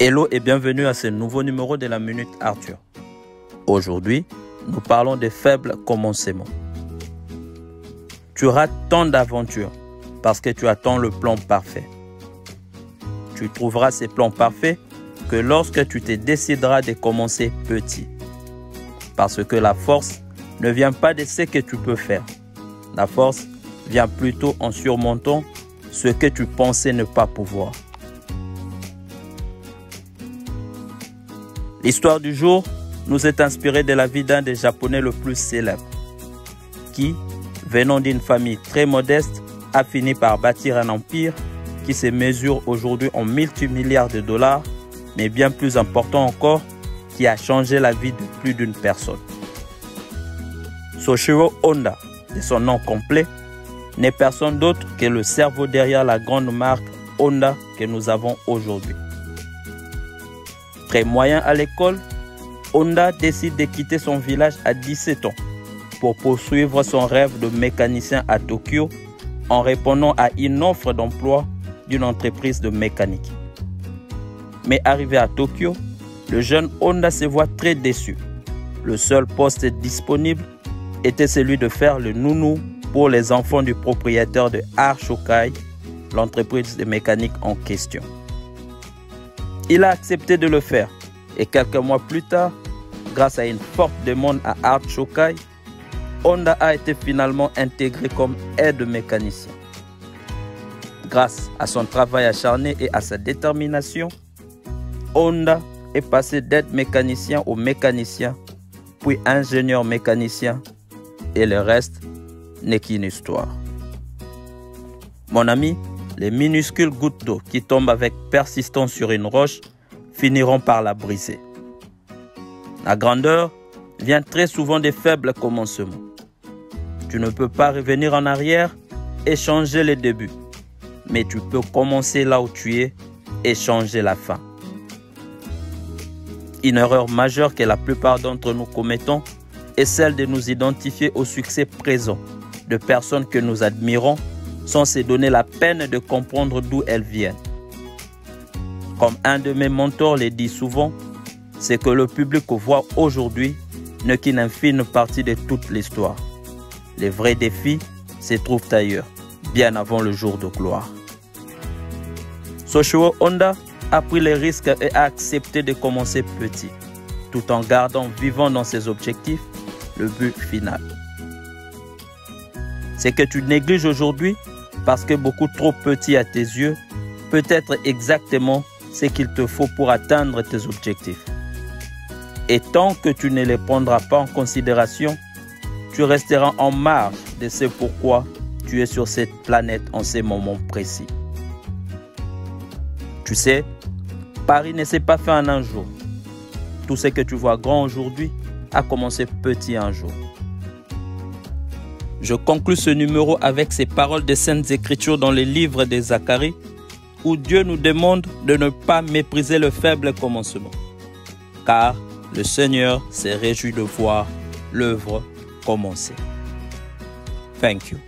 Hello et bienvenue à ce nouveau numéro de la Minute Arthur. Aujourd'hui, nous parlons des faibles commencements. Tu rates tant d'aventures parce que tu attends le plan parfait. Tu trouveras ces plans parfaits que lorsque tu te décideras de commencer petit. Parce que la force ne vient pas de ce que tu peux faire. La force vient plutôt en surmontant ce que tu pensais ne pas pouvoir. L'histoire du jour nous est inspirée de la vie d'un des Japonais le plus célèbre, qui, venant d'une famille très modeste, a fini par bâtir un empire qui se mesure aujourd'hui en multimilliards de dollars, mais bien plus important encore, qui a changé la vie de plus d'une personne. Soichiro Honda, de son nom complet, n'est personne d'autre que le cerveau derrière la grande marque Honda que nous avons aujourd'hui. Très moyen à l'école, Honda décide de quitter son village à 17 ans pour poursuivre son rêve de mécanicien à Tokyo en répondant à une offre d'emploi d'une entreprise de mécanique. Mais arrivé à Tokyo, le jeune Honda se voit très déçu. Le seul poste disponible était celui de faire le nounou pour les enfants du propriétaire de Art Shokai, l'entreprise de mécanique en question. Il a accepté de le faire et quelques mois plus tard, grâce à une forte demande à Art Shokai, Honda a été finalement intégré comme aide-mécanicien. Grâce à son travail acharné et à sa détermination, Honda est passé d'aide-mécanicien au mécanicien, puis ingénieur mécanicien, et le reste n'est qu'une histoire. Mon ami, les minuscules gouttes d'eau qui tombent avec persistance sur une roche finiront par la briser. La grandeur vient très souvent des faibles commencements. Tu ne peux pas revenir en arrière et changer les débuts, mais tu peux commencer là où tu es et changer la fin. Une erreur majeure que la plupart d'entre nous commettons est celle de nous identifier au succès présent de personnes que nous admirons sans se donner la peine de comprendre d'où elles viennent. Comme un de mes mentors le dit souvent, c'est que le public voit aujourd'hui n'est qu'une infime partie de toute l'histoire. Les vrais défis se trouvent ailleurs, bien avant le jour de gloire. Soichiro Honda a pris les risques et a accepté de commencer petit, tout en gardant vivant dans ses objectifs le but final. Ce que tu négliges aujourd'hui, parce que beaucoup trop petit à tes yeux, peut être exactement ce qu'il te faut pour atteindre tes objectifs. Et tant que tu ne les prendras pas en considération, tu resteras en marge de ce pourquoi tu es sur cette planète en ces moments précis. Tu sais, Paris ne s'est pas fait en un jour. Tout ce que tu vois grand aujourd'hui a commencé petit un jour. Je conclus ce numéro avec ces paroles des Saintes Écritures dans les livres de Zacharie, où Dieu nous demande de ne pas mépriser le faible commencement, car le Seigneur s'est réjoui de voir l'œuvre commencer. Thank you.